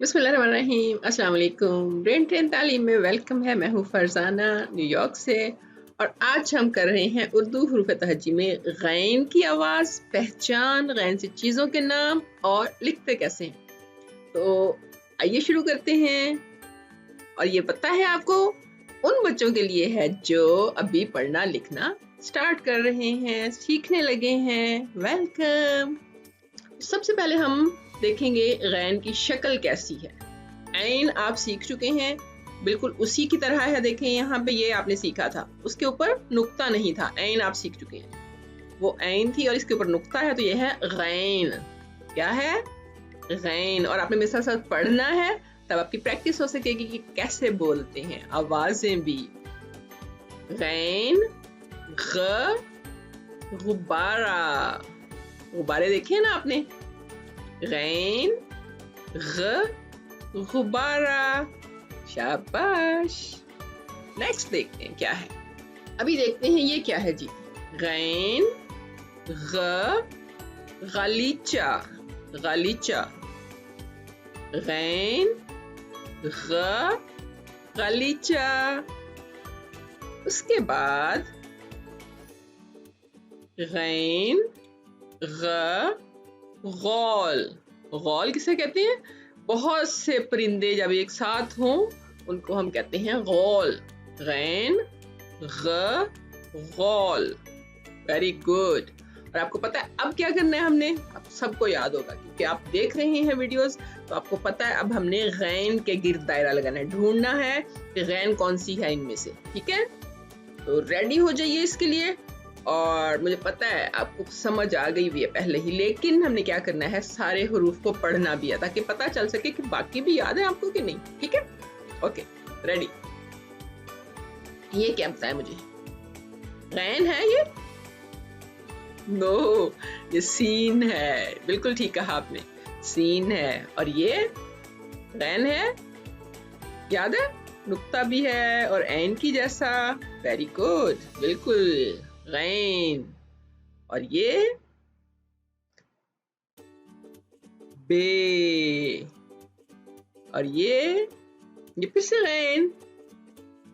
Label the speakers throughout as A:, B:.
A: बिस्मिल्लाहिर्रहमानिर्रहीम। अस्सलाम वालेकुम। ब्रेन ट्रेन तालीम में वेलकम है। मैं हूँ फरजाना न्यूयॉर्क से और आज हम कर रहे हैं उर्दू हुरूफ तहज्जी में गैन की आवाज़, पहचान, गैन से चीज़ों के नाम और लिखते कैसे हैं। तो आइए शुरू करते हैं। और ये पता है आपको, उन बच्चों के लिए है जो अभी पढ़ना लिखना स्टार्ट कर रहे हैं, सीखने लगे हैं। वेलकम। सबसे पहले हम देखेंगे गैन की शक्ल कैसी है। ऐन आप सीख चुके हैं, बिल्कुल उसी की तरह है। देखें यहाँ पे, ये आपने सीखा था, उसके ऊपर नुक्ता नहीं था। ऐन आप सीख चुके हैं, वो ऐन थी और इसके ऊपर नुक्ता है, तो ये है गैन। क्या है? गैन। और आपने मेरे साथ साथ पढ़ना है, तब आपकी प्रैक्टिस हो सकेगी कि कैसे बोलते हैं, आवाजें भी। गैन, ग, गुब्बारा। गुब्बारे देखे ना आपने? गैन, ग, गुब्बारा। शाबाश। नेक्स्ट देखते हैं क्या है। अभी देखते हैं ये क्या है जी। गैन, ग, गलीचा। गलीचा। गैन, ग, गलीचा। उसके बाद गैन, ग, गौल। गौल किसे कहते हैं? बहुत से परिंदे जब एक साथ हों उनको हम कहते हैं गौल। गैन, ग, गौल। Very good. और आपको पता है अब क्या करना है हमने? अब सबको याद होगा क्योंकि आप देख रहे हैं वीडियोस, तो आपको पता है अब हमने गैन के गिर्द दायरा लगाना है, ढूंढना है कि गैन कौन सी है इनमें से। ठीक है, तो रेडी हो जाइए इसके लिए। और मुझे पता है आपको समझ आ गई भी है पहले ही, लेकिन हमने क्या करना है, सारे हुरूफ को पढ़ना भी है ताकि पता चल सके कि बाकी भी याद है आपको कि नहीं। ठीक है, ओके, रेडी। ये क्या बताया मुझे? गैन है ये? नो, ये सीन है। बिल्कुल ठीक कहा आपने, सीन है। और ये गैन है, याद है? नुक्ता भी है और ऐन की जैसा। वेरी गुड, बिल्कुल गैन। और ये बे। और ये फिर से गैन।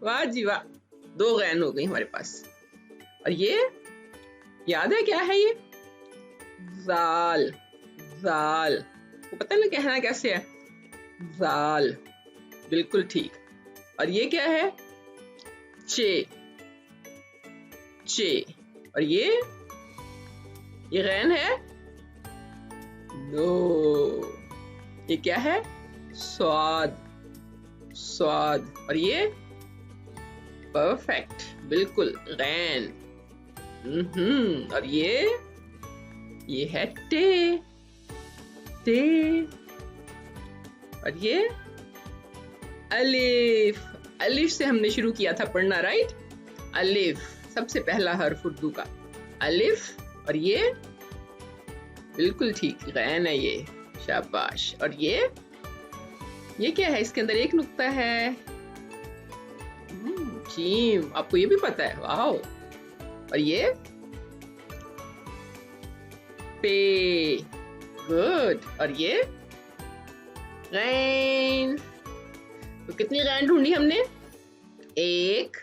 A: वाह जी वाह, दो गैन हो गई हमारे पास। और ये याद है क्या है? ये जाल। जाल को पता है ना कहना कैसे है? जाल। बिल्कुल ठीक। और ये क्या है? चे। चे। और ये गैन है? नो, ये क्या है? स्वाद। स्वाद। और ये परफेक्ट, बिल्कुल गैन। और ये है टे। टे। और ये अलिफ। अलिफ से हमने शुरू किया था पढ़ना, राइट? अलिफ सबसे पहला हर्फ उर्दू का, अलिफ। और ये बिल्कुल ठीक, गैन है ये। शाबाश। और ये क्या है? इसके अंदर एक नुक्ता है। जीम। आपको ये भी पता है? वाह। और ये पे। गुड। और ये गैन। तो कितनी गैन ढूंढी हमने? 1,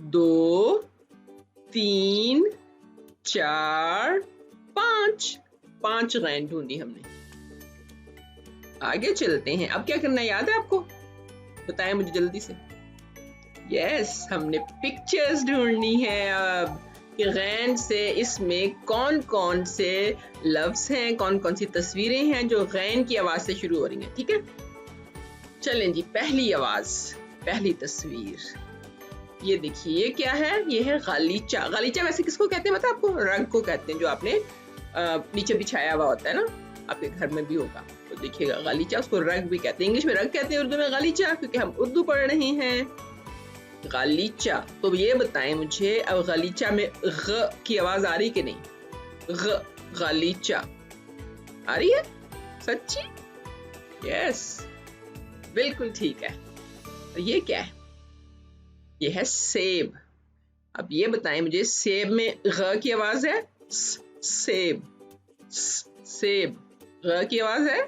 A: 2, 3, 4, 5। 5 गैन ढूंढी हमने। आगे चलते हैं। अब क्या करना है, याद है आपको? बताएं मुझे जल्दी से। यस, हमने पिक्चर्स ढूंढनी है अब कि गैन से इसमें कौन कौन से लफ्ज हैं, कौन कौन सी तस्वीरें हैं जो गैन की आवाज से शुरू हो रही हैं। ठीक है, चलें जी। पहली आवाज, पहली तस्वीर, ये देखिए। ये क्या है? ये है गलीचा। गलीचा वैसे किसको कहते हैं पता है आपको? रग को कहते हैं, जो आपने नीचे बिछाया हुआ होता है ना, आपके घर में भी होगा तो देखिएगा। गलीचा, उसको रग भी कहते हैं। इंग्लिश में रग कहते हैं, उर्दू में गलीचा, क्योंकि हम उर्दू पढ़ रहे हैं। गलीचा। तो ये बताएं मुझे, अब गलीचा में ग की आवाज आ रही कि नहीं? ग, गलीचा आ रही है? सच्ची? यस, बिल्कुल ठीक है। और ये क्या है? ये है सेब। अब ये बताएं मुझे, सेब में ग की आवाज है? सेब। सेब ग की आवाज है?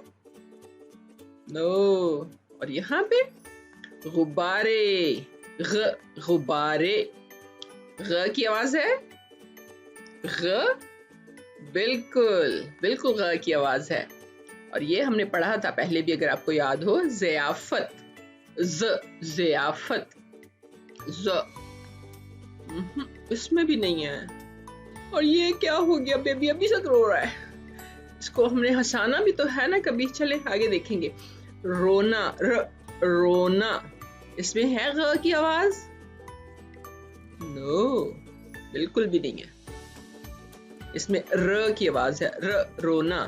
A: नो। और यहाँ पे गुब्बारे, गुब्बारे, ग की आवाज है, ग, बिल्कुल बिल्कुल ग की आवाज है। और ये हमने पढ़ा था पहले भी, अगर आपको याद हो, ज़ियाफत, ज़ियाफत, ज, इसमें भी नहीं है। और ये क्या हो गया, बेबी अभी तक रो रहा है। इसको हमने हंसाना भी तो है ना कभी। चले आगे देखेंगे। रोना, रोना, इसमें है ग की आवाज? नो, बिल्कुल भी नहीं है। इसमें र की आवाज है, रोना।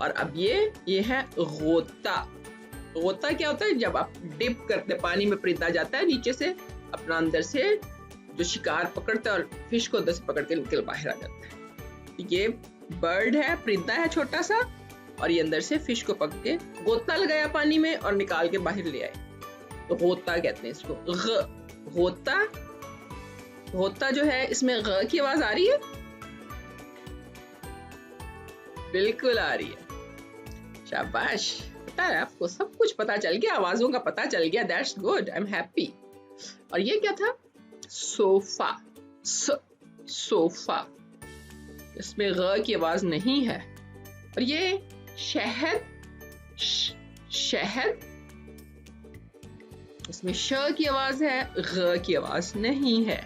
A: और अब ये है गोता। गोता क्या होता है? जब आप डिप करते पानी में, परिंदा जाता है नीचे से, अपना अंदर से जो शिकार पकड़ता है और फिश को अंदर से पकड़ के निकल बाहर आ जाता है। ये बर्ड है, परिंदा है छोटा सा, और ये अंदर से फिश को पकड़ के गोता लगाया पानी में और निकाल के बाहर ले आए, तो गोता कहते हैं इसको। गोता, गोता जो है, इसमें ग की आवाज आ रही है? बिल्कुल आ रही है। शाबाश, पता है आपको, सब कुछ पता चल गया, आवाजों का पता चल गया। That's good, I am happy. और ये क्या था? सोफा, सोफा, इसमें ग की आवाज नहीं है। और ये शहद, शहद, इसमें श की आवाज है, ग की आवाज नहीं है।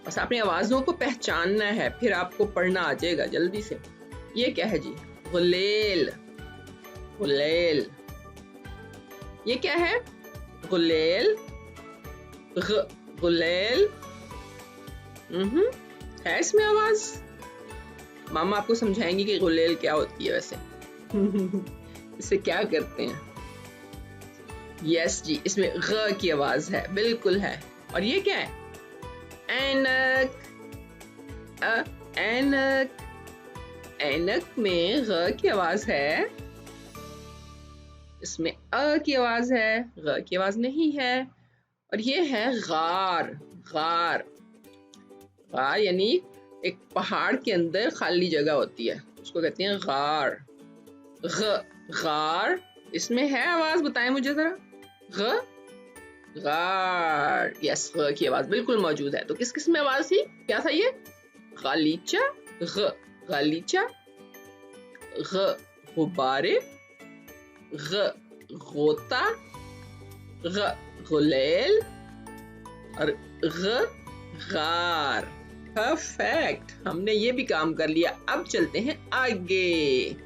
A: बस आपने आवाजों को पहचानना है, फिर आपको पढ़ना आ जाएगा जल्दी से। ये क्या है जी? गुलेल, गुलेल, ये क्या है? गुलेल, गुलेल, है इसमें आवाज? मामा आपको समझाएंगी कि गुलेल क्या होती है वैसे। इसे क्या करते हैं? यस जी, इसमें ग की आवाज है, बिल्कुल है। और ये क्या है? ऐनक, ऐनक, ऐनक में ग की आवाज है, इसमें अ की आवाज है, ग की आवाज नहीं है। और ये है गार, गार, गार यानी एक पहाड़ के अंदर खाली जगह होती है, उसको कहते हैं गार। गार, इसमें है आवाज? बताएं मुझे जरा। गार, यस, ग की आवाज बिल्कुल मौजूद है। तो किस किस में आवाज थी? क्या था ये? गालीचा, गालीचा, गुब्बारे, गोता, गुलेल, और गार। परफेक्ट, हमने ये भी काम कर लिया। अब चलते हैं आगे।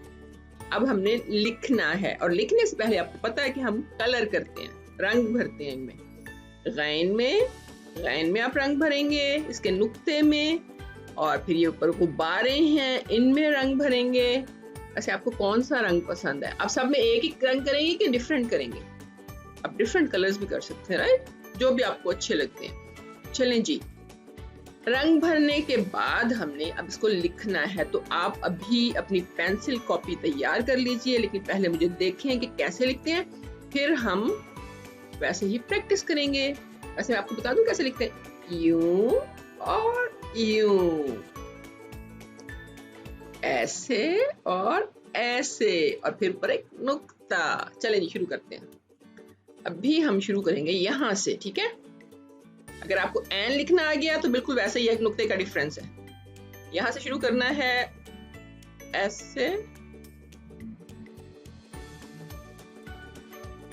A: अब हमने लिखना है, और लिखने से पहले आपको पता है कि हम कलर करते हैं, रंग भरते हैं इनमें। गैन में आप रंग भरेंगे, इसके नुक्ते में, और फिर ये ऊपर गुब्बारे हैं, इनमें रंग भरेंगे। ऐसे आपको कौन सा रंग पसंद है? आप सब में एक ही रंग करेंगे कि डिफरेंट करेंगे? आप डिफरेंट कलर्स भी कर सकते हैं, राइट? जो भी आपको अच्छे लगते हैं। चलें जी, रंग भरने के बाद हमने अब इसको लिखना है। तो आप अभी अपनी पेंसिल कॉपी तैयार कर लीजिए, लेकिन पहले मुझे देखें कि कैसे लिखते हैं, फिर हम वैसे ही प्रैक्टिस करेंगे। वैसे मैं आपको बता दूं कैसे लिखते हैं। यूं और यूं, ऐसे और ऐसे, और फिर पर एक नुक्ता। चलें जी, शुरू करते हैं। अभी हम शुरू करेंगे यहां से, ठीक है? अगर आपको एन लिखना आ गया तो बिल्कुल वैसे ही एक नुक्ते का डिफरेंस है। यहां से शुरू करना है, ऐसे,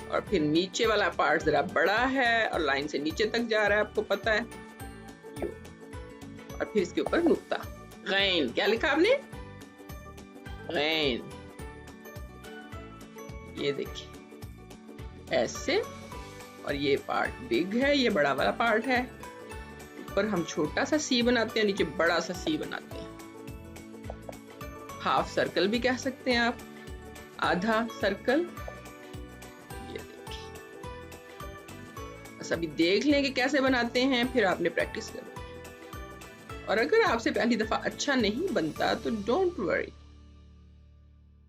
A: और फिर नीचे वाला पार्ट जरा बड़ा है और लाइन से नीचे तक जा रहा है, आपको पता है। और फिर इसके ऊपर नुक्ता। गैन, क्या लिखा आपने? गैन, ये देखिए, ऐसे, और ये पार्ट बिग है, ये बड़ा वाला पार्ट है। ऊपर हम छोटा सा सी बनाते हैं, नीचे बड़ा सा सी बनाते हैं। हाफ सर्कल भी कह सकते हैं आप, आधा सर्कल। ये देखिए, बस अभी देख लें कि कैसे बनाते हैं, फिर आपने प्रैक्टिस करनी है। और अगर आपसे पहली दफा अच्छा नहीं बनता तो डोंट वरी,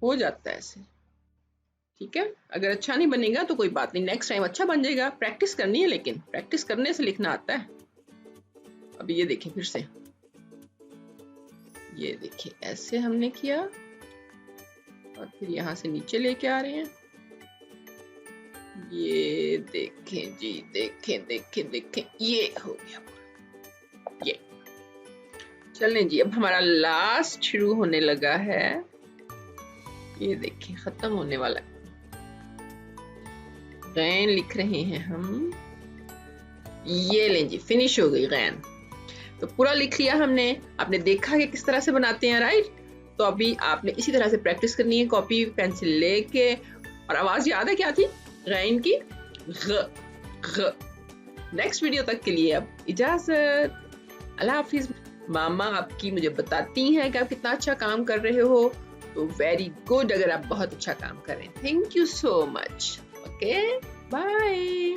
A: हो जाता है ऐसे, ठीक है? अगर अच्छा नहीं बनेगा तो कोई बात नहीं, नेक्स्ट टाइम अच्छा बन जाएगा। प्रैक्टिस करनी है, लेकिन प्रैक्टिस करने से लिखना आता है। अभी ये देखें फिर से, ये देखिए, ऐसे हमने किया और फिर यहां से नीचे लेके आ रहे हैं, ये देखें जी, देखें देखें देखें, ये हो गया ये। चलें जी, अब हमारा लास्ट शुरू होने लगा है। ये देखिए खत्म होने वाला है। गैन लिख रहे हैं हम। ये लें जी, फिनिश हो गई गैन। तो पूरा लिख लिया हमने। आपने देखा कि किस तरह से बनाते हैं, राइट? तो अभी आपने इसी तरह से प्रैक्टिस करनी है, कॉपी पेंसिल लेके। और आवाज याद है क्या थी गैन की? ग ग। नेक्स्ट वीडियो तक के लिए अब इजाजत, अल्लाह हाफिज। मामा आपकी मुझे बताती हैं कि आप कितना अच्छा काम कर रहे हो, तो वेरी गुड अगर आप बहुत अच्छा काम कर रहे हैं। Thank you so much. Okay, bye.